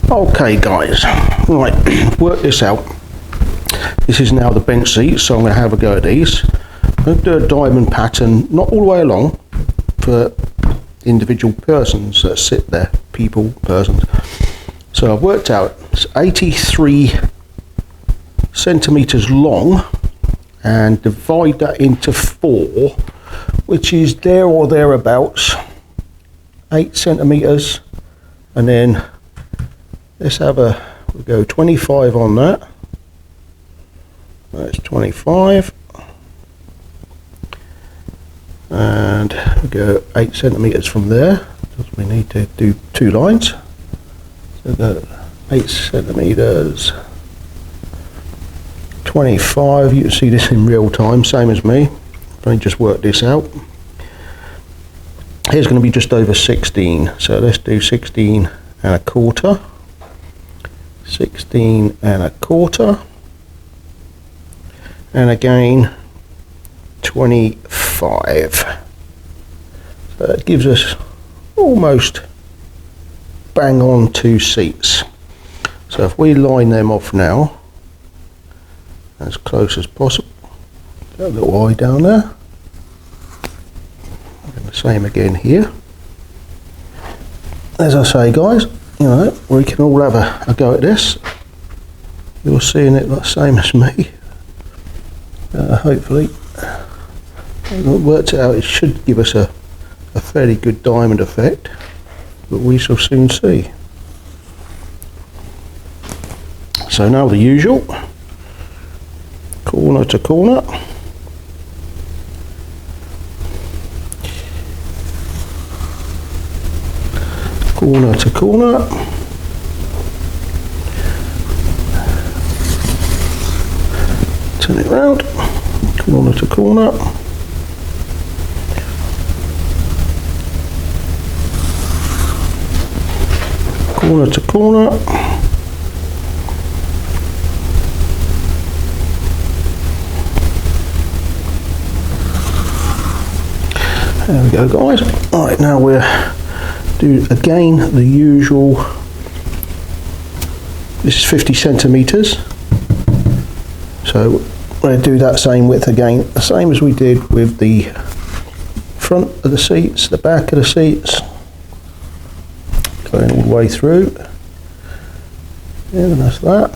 Okay guys, right, work this out. This is now the bench seat, so I'm going to have a go at these. I'm going to do a diamond pattern, not all the way along, for individual persons that sit there, persons. So I've worked out it's 83 centimetres long, and divide that into 4, which is there or thereabouts, 8 centimetres, and then let's have we'll go 25 on that. That's 25. And we go 8 centimetres from there, because we need to do 2 lines. So go 8 centimetres, 25. You can see this in real time, same as me. Let me just work this out. Here's going to be just over 16, so let's do 16 and a quarter. 16 and a quarter, and again 25. So that gives us almost bang on 2 seats. So if we line them off now as close as possible, got a little eye down there, and the same again here. As I say guys, you know, we can all have a go at this. You're seeing it the same as me. Hopefully, worked out it should give us a fairly good diamond effect, but we shall soon see. So now the usual, corner to corner. Corner to corner, turn it round, corner to corner, corner to corner, there we go guys. Alright, now we're do again the usual. This is 50 centimetres, so we're going to do that same width again, the same as we did with the front of the seats, the back of the seats, going all the way through. Yeah, and that's that.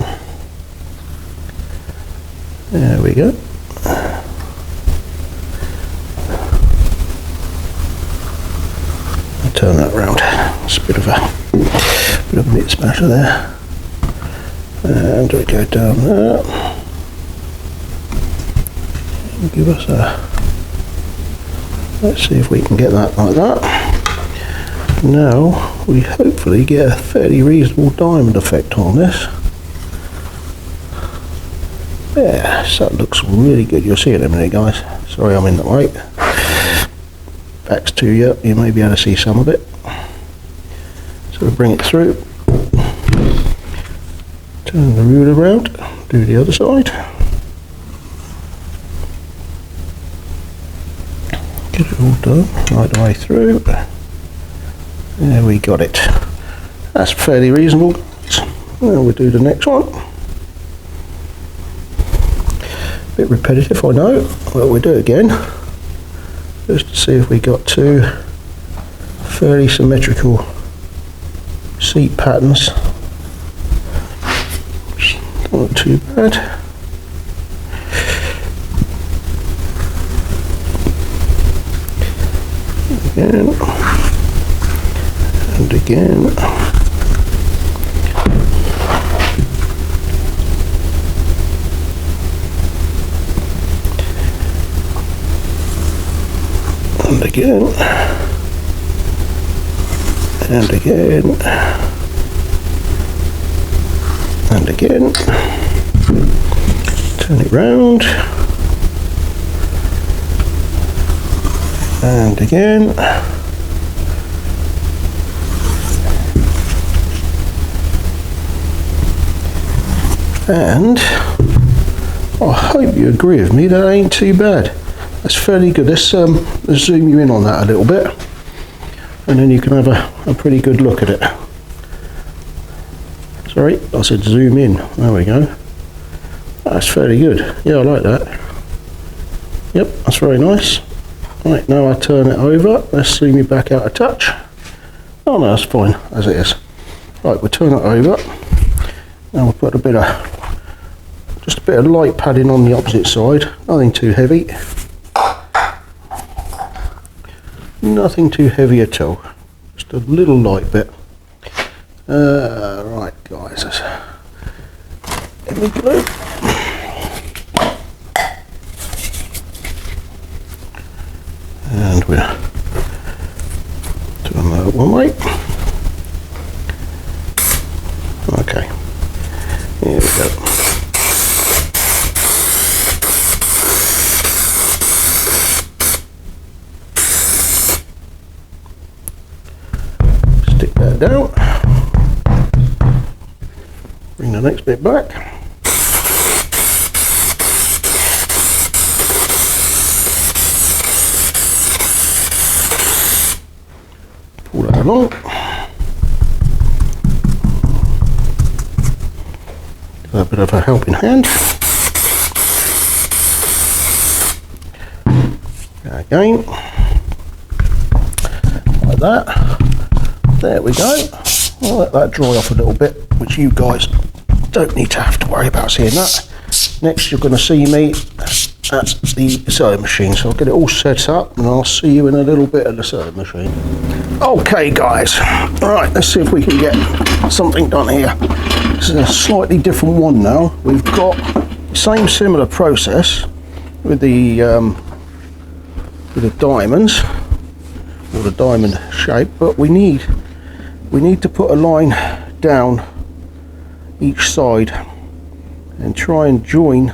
There we go. Turn that round. It's a bit of a bit smasher there. And we go down there. And give us let's see if we can get that like that. Now we hopefully get a fairly reasonable diamond effect on this. Yeah, so that looks really good. You'll see it in a minute guys. Sorry I'm in the way. Backs to you, you may be able to see some of it. So we bring it through, turn the ruler around, do the other side, get it all done right the way through. There we got it. That's fairly reasonable. Now we'll do the next one. Bit repetitive, I know, but we'll do it again. Just to see if we got 2 fairly symmetrical seat patterns. Not too bad. Again and again. And again, and again, and again. Turn it round, and again, and I hope you agree with me, that ain't too bad. That's fairly good. Let's zoom you in on that a little bit, and then you can have a pretty good look at it. Sorry, I said zoom in. There we go. That's fairly good. Yeah, I like that. Yep, that's very nice. Right, now I turn it over. Let's see me back out of touch. Oh no, that's fine as it is. Right, we'll turn it over. Now we'll put just a bit of light padding on the opposite side. Nothing too heavy. Nothing too heavy at all. Just a little light bit. Right, guys. Here we go. And we're doing that one way. Okay. Here we go. Stick that down. Bring the next bit back. Pull that along. A bit of a helping hand. Again, like that. There we go. I'll let that dry off a little bit, which you guys don't need to have to worry about seeing that. Next, you're going to see me at the sewing machine, so I'll get it all set up and I'll see you in a little bit at the sewing machine. Okay guys, right, let's see if we can get something done here. This is a slightly different one now. We've got the same similar process with the diamonds, or the diamond shape, but we need to put a line down each side and try and join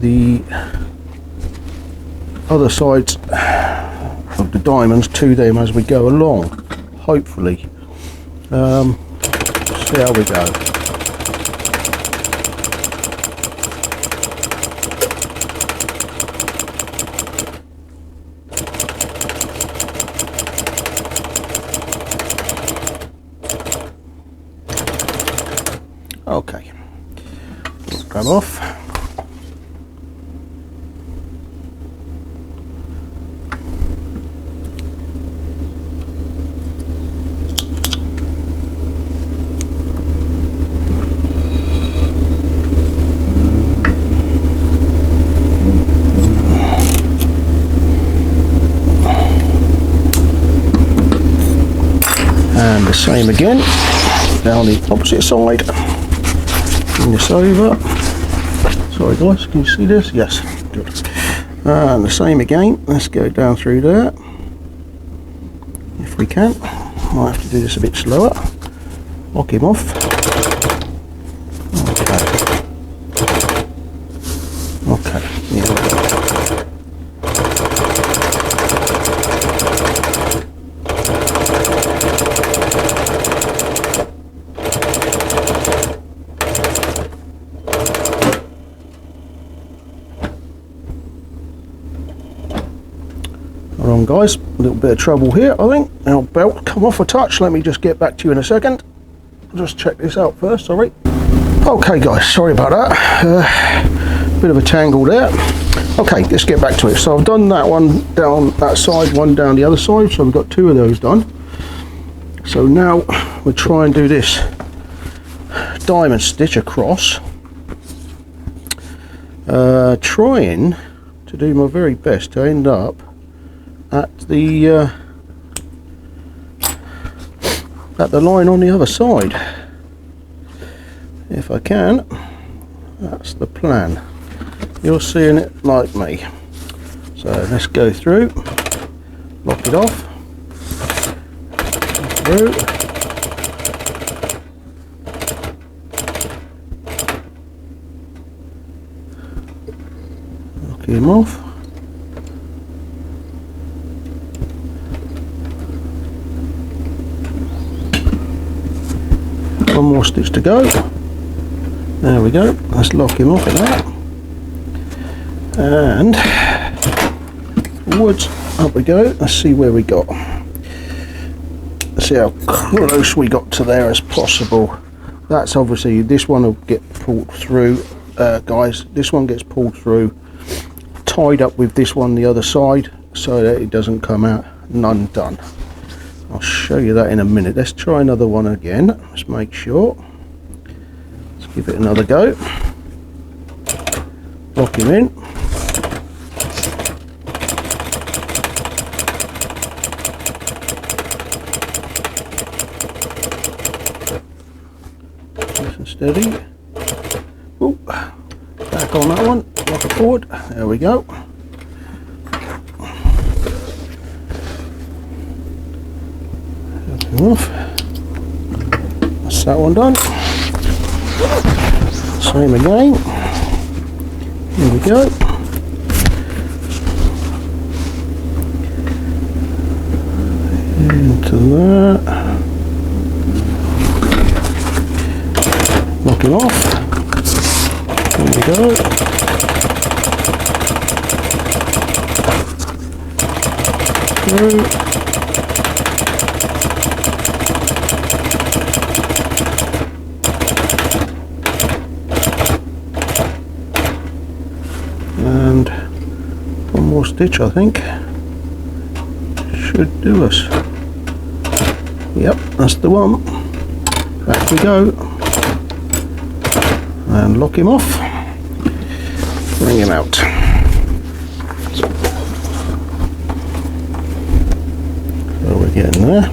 the other sides of the diamonds to them as we go along, hopefully. See how we go. Okay, grab off. And the same again, down the opposite side. Bring this over. Sorry guys, can you see this? Yes, good. And the same again, let's go down through there. If we can. Might have to do this a bit slower. Lock him off. Okay. Okay, here we go. Hold on guys, a little bit of trouble here I think. Our belt come off a touch, let me just get back to you in a second. I'll just check this out first, sorry. Okay guys, sorry about that. Bit of a tangle there. Okay, let's get back to it. So I've done that one down that side, one down the other side, so we've got two of those done. So now we'll try and do this diamond stitch across. Trying to do my very best to end up at the line on the other side, if I can. That's the plan. You're seeing it like me. So let's go through, lock it off, through, lock him off. One more stitch to go. There we go. Let's lock him off at that. And forwards, up we go. Let's see where we got. Let's see how close we got to there as possible That's obviously, this one will get pulled through, guys. This one gets pulled through, tied up with this one the other side, so that it doesn't come out undone. I'll show you that in a minute. Let's try another one again. Let's make sure. Let's give it another go. Lock him in. Nice and steady. Ooh, back on that one. Lock it forward. There we go. Off. That's that one done. Same again. Here we go. Into that. Knock it off. There we go. Through. And one more stitch, I think, should do us. Yep, that's the one. Back we go, and lock him off, bring him out. So we're getting there,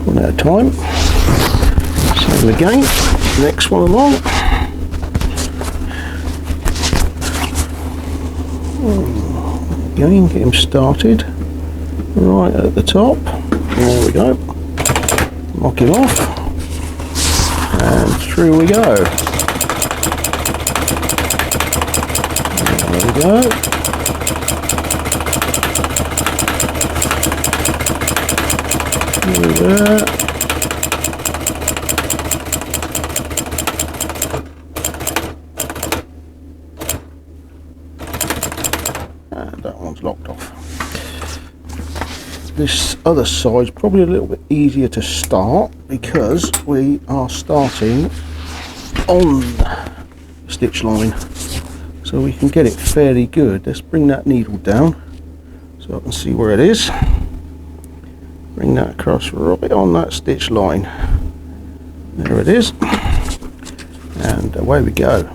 one at a time. Same again, next one along. Again, get him started right at the top. There we go. Lock him off, and through we go. There we go. Through there. That one's locked off. This other side's probably a little bit easier to start because we are starting on the stitch line, so we can get it fairly good. Let's bring that needle down so I can see where it is. Bring that across right on that stitch line. There it is, and away we go.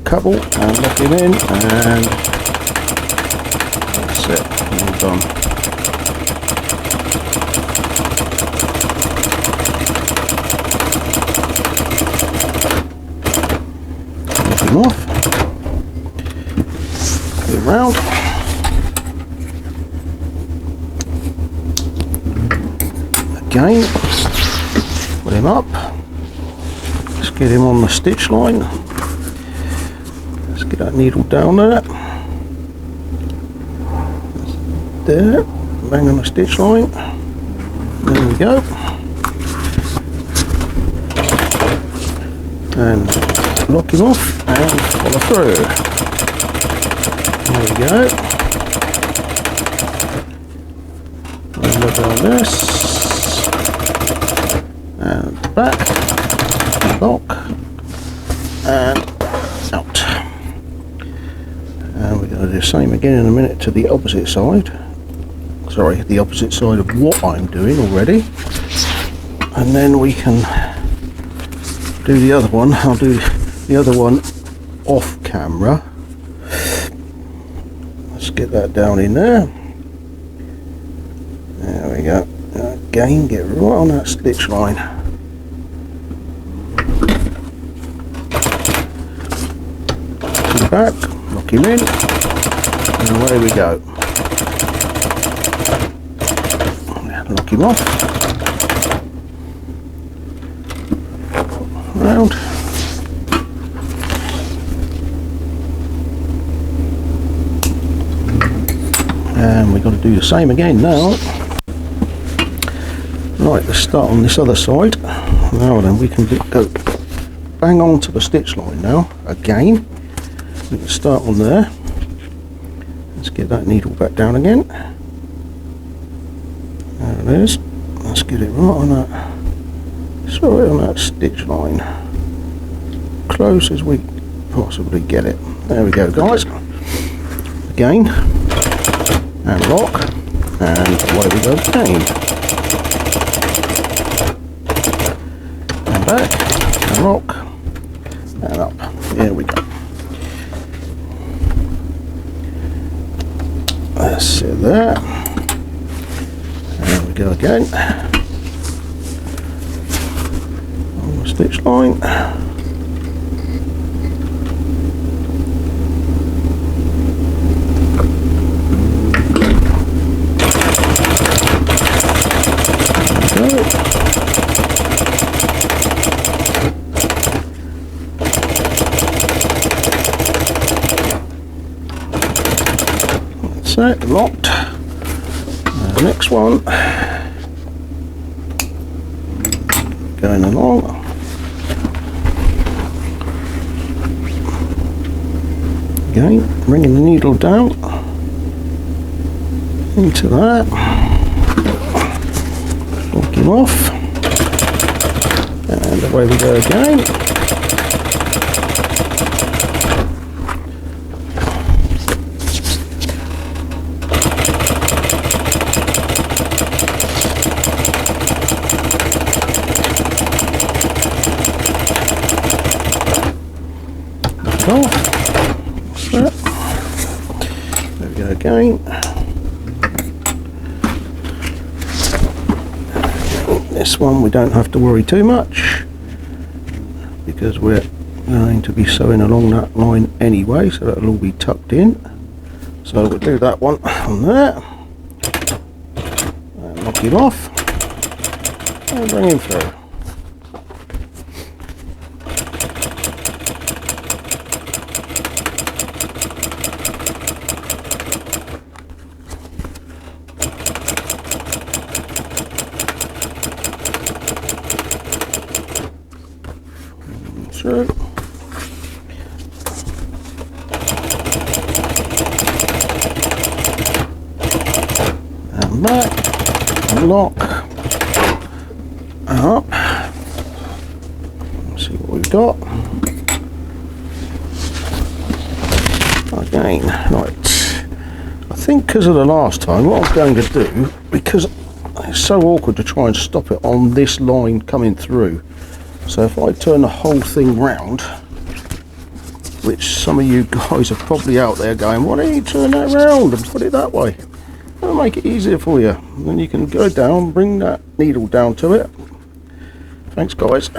Couple and lock him in, and that's it, all done. Lock him off, go round, again, put him up, let's get him on the stitch line. Get that needle down there, bang on the stitch line, there we go, and lock him off and follow through, there we go, and look on this, and back, lock, and out. And we're going to do the same again in a minute to the opposite side. Sorry, the opposite side of what I'm doing already. And then we can do the other one. I'll do the other one off camera. Let's get that down in there. There we go. Again, get right on that stitch line. To the back. Lock him in, and away we go. Lock him off, round, and we've got to do the same again now. Right, let's start on this other side. Now then, we can go bang on to the stitch line now again. We can start on there. Let's get that needle back down again. There it is. Let's get it right on that. Sorry, on that stitch line. Close as we possibly get it. There we go, guys. Again, and lock, and away we go again. And back, and lock, and up. There we go. That's it there. There we go again. On the stitch line. That's it, locked. The next one, going along. Again, bringing the needle down into that, locking off, and away we go again. There we go again. This one we don't have to worry too much because we're going to be sewing along that line anyway, so that'll all be tucked in. So we'll do that one on there, and knock it off and bring him through. Through. And back, and lock, and up. Let's see what we've got. Again, right. I think because of the last time, what I'm going to do, because it's so awkward to try and stop it on this line coming through. So if I turn the whole thing round, which some of you guys are probably out there going, why don't you turn that round and put it that way? That'll make it easier for you. And then you can go down, bring that needle down to it. Thanks guys.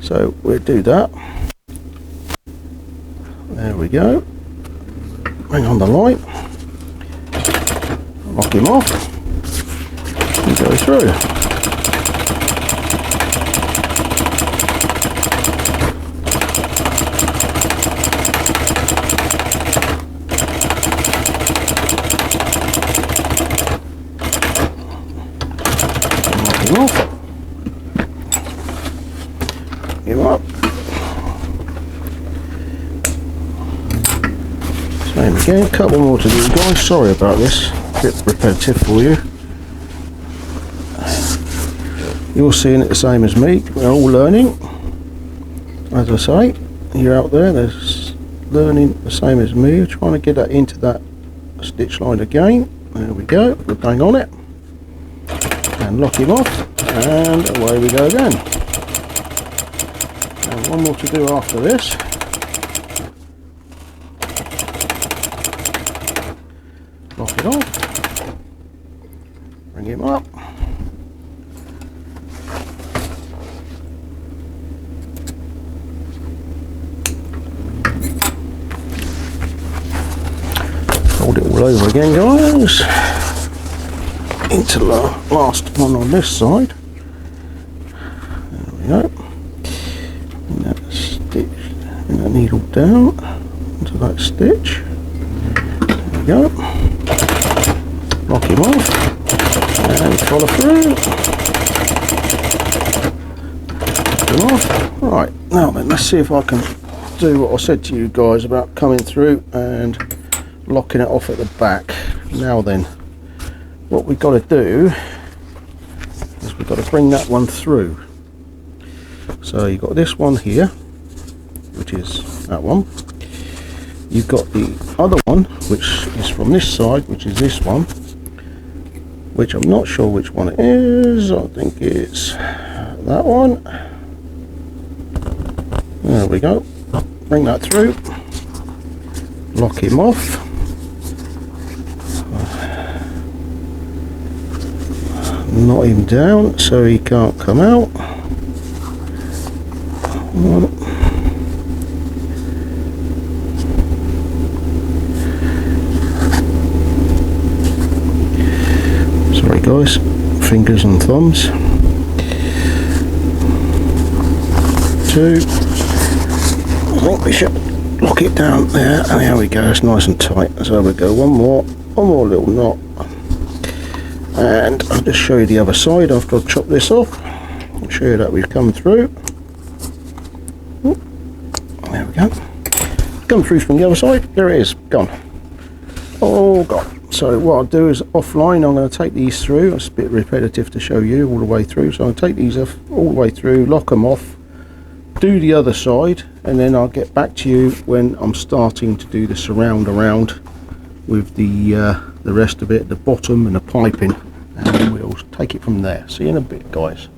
So we'll do that. There we go. Bring on the light. Lock him off. And go through. Off. Him up. Same again, a couple more to do guys, sorry about this, a bit repetitive for you. You're seeing it the same as me, we're all learning. As I say, you're out there, there's learning the same as me, you're trying to get that into that stitch line again. There we go, we're bang on it. And lock him off, and away we go again. And one more to do after this. Lock it off, bring him up, fold it all over again guys. Into the last one on this side. There we go. And that stitch, and that needle down into that stitch. There we go. Lock him off and follow through. Lock him off. Right, now then, let's see if I can do what I said to you guys about coming through and locking it off at the back. Now then. What we've got to do is we've got to bring that one through. So you've got this one here, which is that one. You've got the other one, which is from this side, which is this one, which I'm not sure which one it is. I think it's that one. There we go. Bring that through. Lock him off. Knot him down so he can't come out. Sorry guys, fingers and thumbs. 2. I think we should lock it down there. And there we go, it's nice and tight. So we go, one more little knot. And I'll just show you the other side after I've chopped this off. I'll show you that we've come through. There we go. Come through from the other side. There it is. Gone. All gone. So what I'll do is offline, I'm going to take these through. It's a bit repetitive to show you all the way through. So I'll take these off all the way through, lock them off, do the other side, and then I'll get back to you when I'm starting to do the surround around with the rest of it, the bottom and the piping, and we'll take it from there. See you in a bit, guys.